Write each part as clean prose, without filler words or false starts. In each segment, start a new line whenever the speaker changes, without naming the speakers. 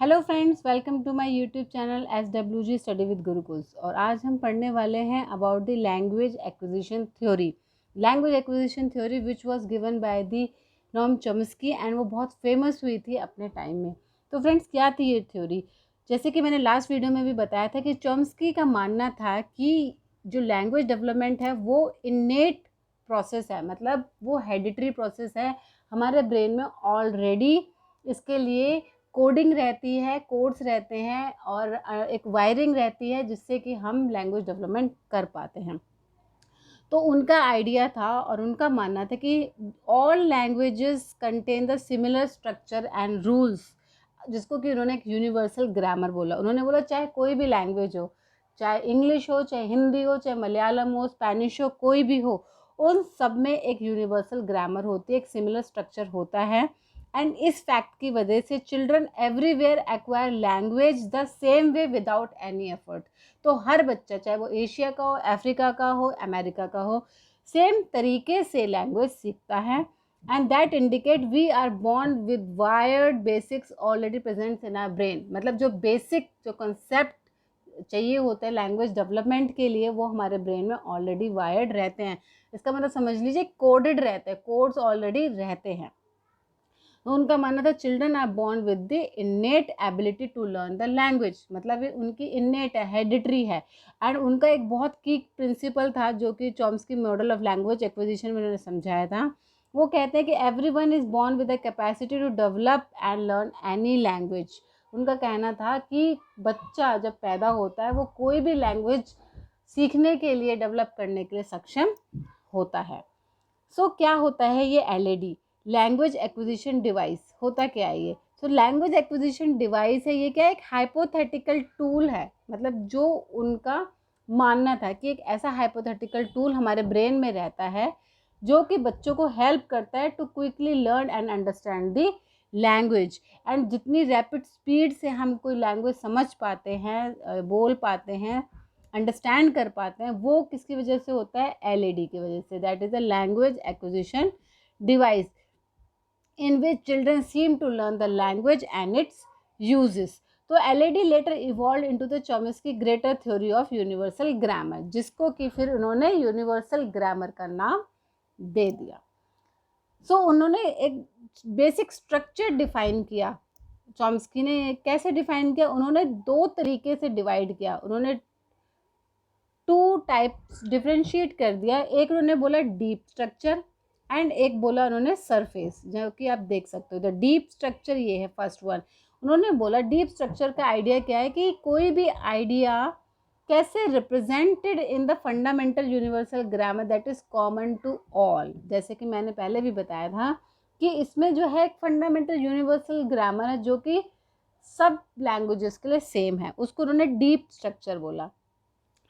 Hello friends, welcome to my YouTube channel SWG study with Gurukuls. और आज हम पढ़ने वाले हैं about the language acquisition theory which was given by the Noam Chomsky and वो बहुत फेमस हुई थी अपने टाइम में। तो फ्रेंड्स, क्या थी ये थ्योरी? जैसे कि मैंने लास्ट वीडियो में भी बताया था कि चॉम्स्की का मानना था कि जो लैंग्वेज डेवलपमेंट है वो इनेट प्रोसेस है, मतलब वो हेरिडिटरी प्रोसेस है। हमारे ब्रेन में ऑलरेडी इसके लिए कोडिंग रहती है, कोड्स रहते हैं और एक वायरिंग रहती है जिससे कि हम लैंग्वेज डेवलपमेंट कर पाते हैं। तो उनका आइडिया था और उनका मानना था कि all languages contain the similar structure and rules, जिसको कि उन्होंने एक यूनिवर्सल ग्रामर बोला। उन्होंने बोला चाहे कोई भी लैंग्वेज हो, चाहे इंग्लिश हो, चाहे हिंदी हो, चाहे मलयालम हो, स्पेनिश हो, कोई भी हो, उन सब में एक यूनिवर्सल ग्रामर होती है, एक सिमिलर स्ट्रक्चर होता है। एंड इस फैक्ट की वजह से children everywhere acquire language the same way without any effort. तो हर बच्चा, चाहे वो एशिया का हो, अफ्रीका का हो, अमेरिका का हो, सेम तरीके से लैंग्वेज सीखता है। And that indicate we are born with wired basics already present in our brain. मतलब जो बेसिक जो कंसेप्ट चाहिए होते हैं लैंग्वेज डेवलपमेंट के लिए, वो हमारे ब्रेन में ऑलरेडी वायर्ड रहते हैं। इसका मतलब समझ लीजिए कोडेड रहते हैं, कोड्स ऑलरेडी रहते हैं। तो उनका मानना था children are born with the innate ability to learn the language, मतलब ये उनकी इन्नेट है, हेरिडिटरी है। एंड उनका एक बहुत की प्रिंसिपल था जो कि Chomsky model of language acquisition में उन्होंने समझाया था। वो कहते हैं कि everyone is born with the capacity to develop and learn any language. उनका कहना था कि बच्चा जब पैदा होता है वो कोई भी लैंग्वेज सीखने के लिए, डेवलप करने के लिए सक्षम होता है। सो क्या होता है ये LAD, लैंग्वेज एक्विजिशन डिवाइस? होता क्या है ये? सो लैंग्वेज एक्विजिशन डिवाइस है ये, क्या एक हाइपोथेटिकल टूल है। मतलब जो उनका मानना था कि एक ऐसा हाइपोथेटिकल टूल हमारे ब्रेन में रहता है जो कि बच्चों को हेल्प करता है to quickly learn and understand the language. And जितनी रैपिड स्पीड से हम कोई लैंग्वेज समझ पाते हैं, बोल पाते हैं, अंडरस्टैंड कर पाते हैं, वो किसकी वजह से होता है? LAD की वजह से। That is a language acquisition device in which children seem to learn the language and its uses. तो LAD later evolved into the Chomsky greater theory of universal grammar, जिसको कि फिर उन्होंने यूनिवर्सल ग्रामर का नाम दे दिया। सो उन्होंने एक बेसिक स्ट्रक्चर डिफाइन किया। चॉम्स्की ने कैसे डिफाइन किया? उन्होंने दो तरीके से डिवाइड किया। उन्होंने टू टाइप्स डिफ्रेंशिएट कर दिया। एक उन्होंने बोला डीप स्ट्रक्चर एंड एक बोला उन्होंने सरफेस, जो कि आप देख सकते हो। द डीप स्ट्रक्चर ये है फर्स्ट वन। उन्होंने बोला डीप स्ट्रक्चर का आइडिया क्या है कि कोई भी आइडिया कैसे represented in the fundamental universal grammar that is common to all. जैसे कि मैंने पहले भी बताया था कि इसमें जो है एक फंडामेंटल यूनिवर्सल ग्रामर है जो कि सब लैंग्वेजेस के लिए सेम है, उसको उन्होंने डीप स्ट्रक्चर बोला।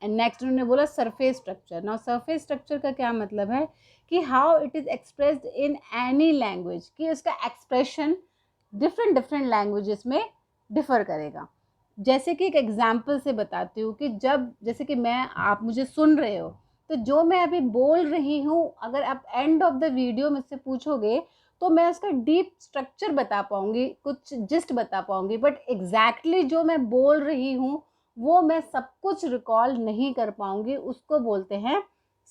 एंड नेक्स्ट उन्होंने बोला surface structure. Now surface structure का क्या मतलब है कि how it is expressed in any language, कि उसका एक्सप्रेशन डिफरेंट डिफरेंट लैंग्वेजेस में डिफर करेगा। जैसे कि एक एग्जांपल से बताती हूँ कि जब, जैसे कि मैं, आप मुझे सुन रहे हो, तो जो मैं अभी बोल रही हूँ, अगर आप एंड ऑफ द वीडियो मुझसे पूछोगे तो मैं उसका डीप स्ट्रक्चर बता पाऊंगी, कुछ जिस्ट बता पाऊंगी, बट एग्जैक्टली जो मैं बोल रही हूँ वो मैं सब कुछ रिकॉल नहीं कर पाऊंगी। उसको बोलते हैं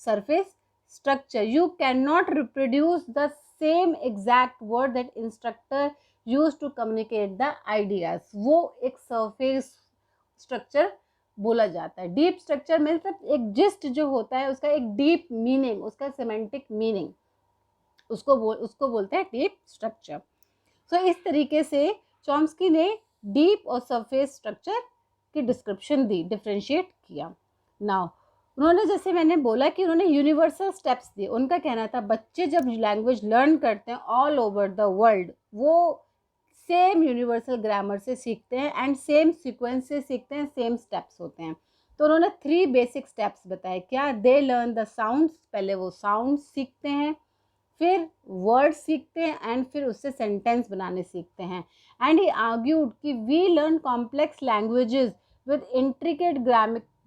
surface structure. You can not reproduce the same exact word that instructor use to communicate the ideas. वो एक सरफेस स्ट्रक्चर बोला जाता है। डीप स्ट्रक्चर में सिर्फ एक जिस्ट जो होता है उसका एक डीप मीनिंग, उसका सिमेंटिक मीनिंग, उसको बोलते हैं डीप स्ट्रक्चर। सो इस तरीके से चॉम्स्की ने डीप और सरफेस स्ट्रक्चर की डिस्क्रिप्शन दी, डिफ्रेंशिएट किया। नाउ उन्होंने, जैसे मैंने बोला कि उन्होंने यूनिवर्सल स्टेप्स दिए। उनका कहना था बच्चे जब लैंग्वेज लर्न करते हैं ऑल ओवर द वर्ल्ड, वो सेम यूनिवर्सल ग्रामर से सीखते हैं एंड सेम सीक्वेंस से सीखते हैं, सेम स्टेप्स होते हैं। तो उन्होंने 3 बेसिक स्टेप्स बताए। क्या? दे लर्न द साउंड्स, पहले वो साउंड सीखते हैं, फिर वर्ड सीखते हैं एंड फिर उससे सेंटेंस बनाने सीखते हैं। एंड ही आर्ग्यूड कि we learn complex languages with intricate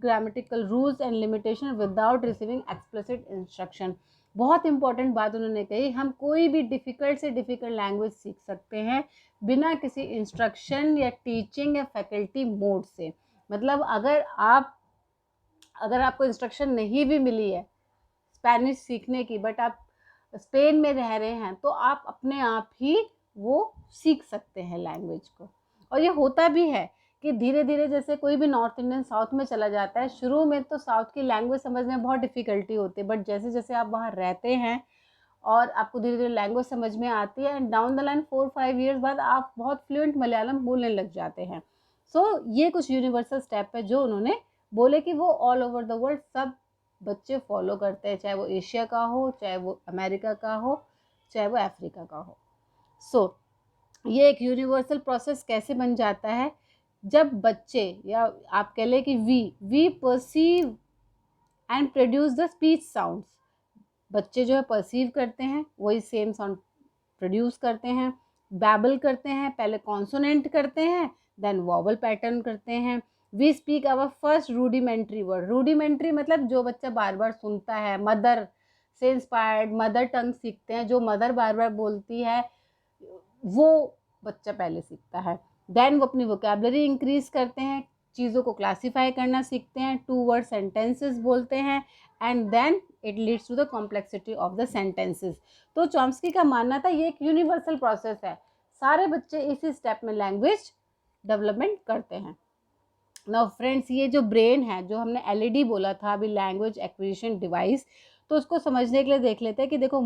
grammatical rules and limitation without receiving explicit instruction। बहुत इंपॉर्टेंट बात उन्होंने कही, हम कोई भी डिफ़िकल्ट से डिफ़िकल्ट लैंग्वेज सीख सकते हैं बिना किसी इंस्ट्रक्शन या टीचिंग या फैकल्टी मोड से। मतलब अगर आपको इंस्ट्रक्शन नहीं भी मिली है स्पेनिश सीखने की, बट आप स्पेन में रह रहे हैं, तो आप अपने आप ही वो सीख सकते हैं लैंग्वेज को। और ये होता भी है कि धीरे धीरे, जैसे कोई भी नॉर्थ इंडियन साउथ में चला जाता है, शुरू में तो साउथ की लैंग्वेज समझने में बहुत डिफ़िकल्टी होती है, बट जैसे जैसे आप वहाँ रहते हैं और आपको धीरे धीरे लैंग्वेज समझ में आती है, and down the line 4-5 years बाद आप बहुत फ्लुएंट मलयालम बोलने लग जाते हैं। ये कुछ यूनिवर्सल स्टेप है जो उन्होंने बोले कि वो ऑल ओवर द वर्ल्ड सब बच्चे फॉलो करते हैं, चाहे वो एशिया का हो, चाहे वो अमेरिका का हो, चाहे वो अफ्रीका का हो। ये एक यूनिवर्सल प्रोसेस कैसे बन जाता है, जब बच्चे, या आप कह लें कि we perceive and produce the speech sounds. बच्चे जो है परसीव करते हैं, वही सेम साउंड प्रोड्यूस करते हैं, बैबल करते हैं, पहले कॉन्सोनेंट करते हैं, देन वॉवल पैटर्न करते हैं। We speak our first rudimentary word. Rudimentary मतलब जो बच्चा बार बार सुनता है, मदर से इंस्पायर्ड मदर टंग सीखते हैं, जो मदर बार बार बोलती है वो बच्चा पहले सीखता है। देन वो अपनी वोकेबलरी इंक्रीज करते हैं, चीज़ों को क्लासीफाई करना सीखते हैं, 2 वर्ड सेंटेंसेस बोलते हैं, and then it leads to the complexity of the sentences. तो चॉम्स्की का मानना था ये एक यूनिवर्सल प्रोसेस है, सारे बच्चे इसी स्टेप में लैंग्वेज डेवलपमेंट करते हैं। नाउ फ्रेंड्स, ये जो ब्रेन है, जो हमने एलईडी बोला था अभी, लैंग्वेज एक्विजिशन डिवाइस, तो उसको समझने के लिए देख लेते हैं कि देखो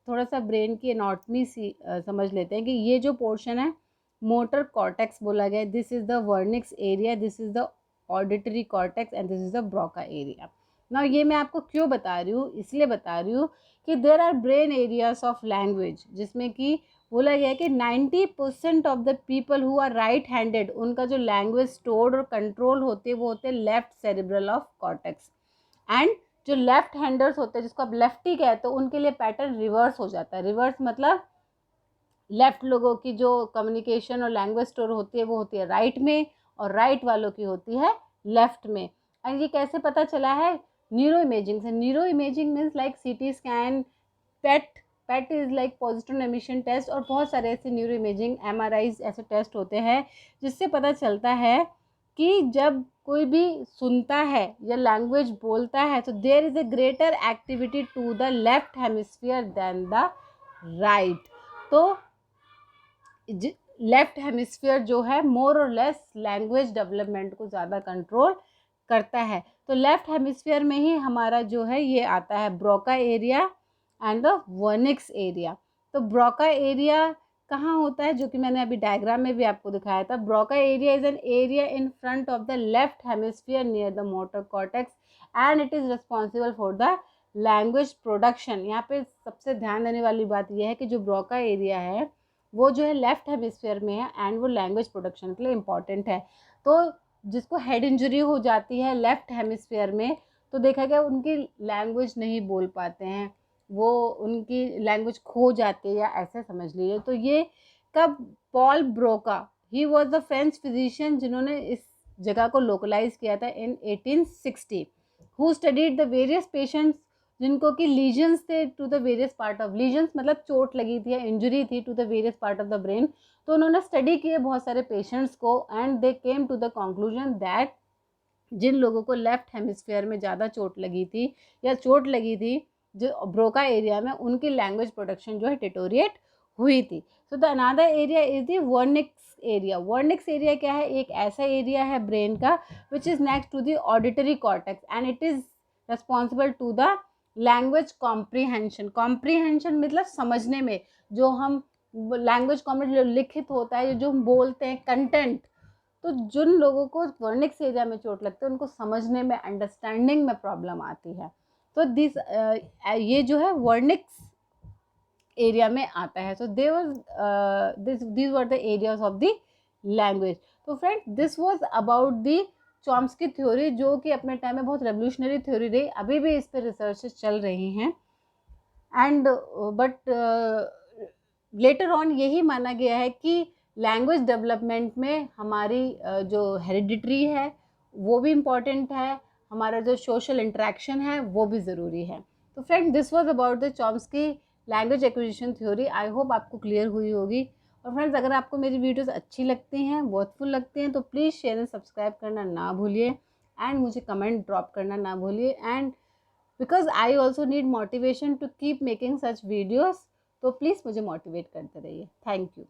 थोड़ा सा ब्रेन की एनाटॉमी समझ लेते हैं कि ये जो पोर्शन है मोटर कॉर्टेक्स बोला गया, this is the Wernicke's area, this is the auditory cortex and this is the Broca area. ना ये मैं आपको क्यों बता रही हूँ, इसलिए बता रही हूँ कि there are brain areas of language, जिसमें कि बोला गया है कि 90% of the people who are right handed, उनका जो लैंग्वेज स्टोर्ड और कंट्रोल होते हैं वो होते हैं left cerebral of cortex. And जो लेफ्ट हैंडर्स होते हैं, जिसको आप लेफ्टी कहते हो, उनके लिए पैटर्न रिवर्स हो जाता है। रिवर्स मतलब लेफ्ट लोगों की जो कम्युनिकेशन और लैंग्वेज स्टोर होती है वो होती है राइट में, और राइट वालों की होती है लेफ्ट में। एंड ये कैसे पता चला है? न्यूरो इमेजिंग से। Neuro imaging means like CT scan, PET is like positron emission test, और बहुत सारे ऐसे न्यूरो इमेजिंग एमआरआईज ऐसे टेस्ट होते हैं जिससे पता चलता है कि जब कोई भी सुनता है या लैंग्वेज बोलता है तो there is a greater activity to the left hemisphere than the right. तो लेफ्ट हेमिस्फीयर जो है मोर और लेस लैंग्वेज डेवलपमेंट को ज़्यादा कंट्रोल करता है। तो लेफ्ट हेमिस्फीयर में ही हमारा जो है ये आता है Broca area and the Wernicke's area. तो ब्रोका एरिया कहाँ होता है, जो कि मैंने अभी डायग्राम में भी आपको दिखाया था। Broca area is an area in front of the left hemisphere near the motor cortex and it is responsible for the language production. यहाँ पे सबसे ध्यान देने वाली बात यह है कि जो ब्रोका एरिया है वो जो है लेफ्ट हेमिस्फीयर में है एंड वो लैंग्वेज प्रोडक्शन के लिए इम्पॉर्टेंट है। तो जिसको हेड इंजरी हो जाती है लेफ्ट हेमिस्फीयर में, तो देखा गया उनकी लैंग्वेज नहीं बोल पाते हैं, वो उनकी लैंग्वेज खो जाती है, या ऐसे समझ लीजिए। तो ये कब Paul Broca, he was the French physician जिन्होंने इस जगह को लोकलाइज किया था in 1860, who studied the various patients जिनको कि लीजन्स थे to the various part of, lesions मतलब चोट लगी थी या इंजरी थी to the various part of the brain. तो उन्होंने स्टडी किए बहुत सारे पेशेंट्स को and they came to the conclusion that जिन लोगों को लेफ्ट हेमिस्फीयर में ज़्यादा चोट लगी थी या चोट लगी थी जो ब्रोका एरिया में, उनकी लैंग्वेज प्रोडक्शन जो है डिटोरिएट हुई थी। So the another area is the Wernicke's area. Wernicke's area क्या है? एक ऐसा एरिया है ब्रेन का which is next to the auditory cortex and it is responsible to the language comprehension. Comprehension मतलब समझने में, जो हम लैंग्वेज जो लिखित होता है, जो हम बोलते हैं कंटेंट, तो जिन लोगों को वर्निक्स एरिया में चोट लगती है उनको समझने में, अंडरस्टैंडिंग में प्रॉब्लम आती है। तो ये जो है वर्निक्स एरिया में आता है। सो these were the areas of the language। तो friend, this was about the Chomsky theory, जो कि अपने टाइम में बहुत रेवोल्यूशनरी थ्योरी रही, अभी भी इस पर रिसर्च चल रही हैं। एंड बट लेटर ऑन यही माना गया है कि लैंग्वेज डेवलपमेंट में हमारी जो हेरिडिटरी है वो भी इम्पॉर्टेंट है, हमारा जो सोशल इंटरेक्शन है वो भी ज़रूरी है। तो friend this was about the Chomsky language acquisition theory. I hope आपको क्लियर हुई होगी। और फ्रेंड्स अगर आपको मेरी वीडियोस अच्छी लगती हैं, वर्थफुल लगती हैं, तो प्लीज़ शेयर एंड सब्सक्राइब करना ना भूलिए एंड मुझे कमेंट ड्रॉप करना ना भूलिए। And because I also need motivation to keep making such videos, तो प्लीज़ मुझे मोटिवेट करते रहिए। Thank you.